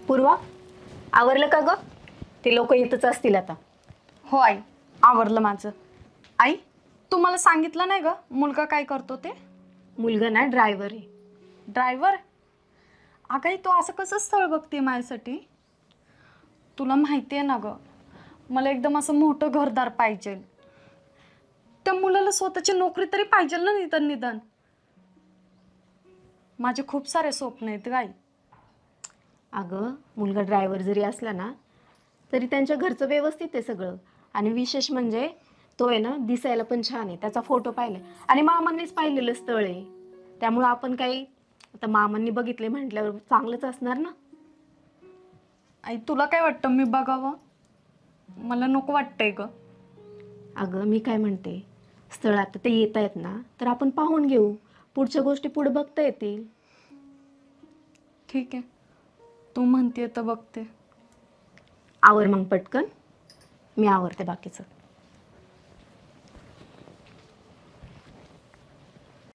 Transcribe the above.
पूर्वा, आवरलं का ग? ते लोक येतच असतील आता. हो आई, आवरलं माझं. आई, तू मला सांगितलं नाही ग मुलगा काय करतो ते? मुलगा ना ड्रायव्हर आहे. ड्रायव्हर? अगं आई, तू असं कसं स्थळ बघते माझ्यासाठी? तुला माहिती आहे ना ग, मला एकदम असं मोठं घरदार पाहिजे. त्या मुलाला स्वतःची नोकरी तरी पाहिजे ना, निदान निदान. माझे खूप सारे स्वप्न आहेत गाई. अगं, मुलगा ड्रायव्हर जरी असला ना तरी त्यांच्या घरचं व्यवस्थित आहे सगळं. आणि विशेष म्हणजे तो आहे ना दिसायला पण छान आहे. त्याचा फोटो पाहिलाय आणि मामांनीच पाहिलेलं स्थळ आहे. त्यामुळं आपण काही आता मामांनी बघितले म्हटल्यावर चांगलंच असणार ना. आई, तुला काय वाटतं मी बघावं? मला नको वाटतंय ग. अगं मी काय म्हणते, स्थळ आता ते येत आहेत ना तर आपण पाहून घेऊ. पुढच्या गोष्टी पुढे बघता येतील. ठीक आहे, तू म्हणते तर बघते. आवर मग पटकन, मी आवरते बाकीचं.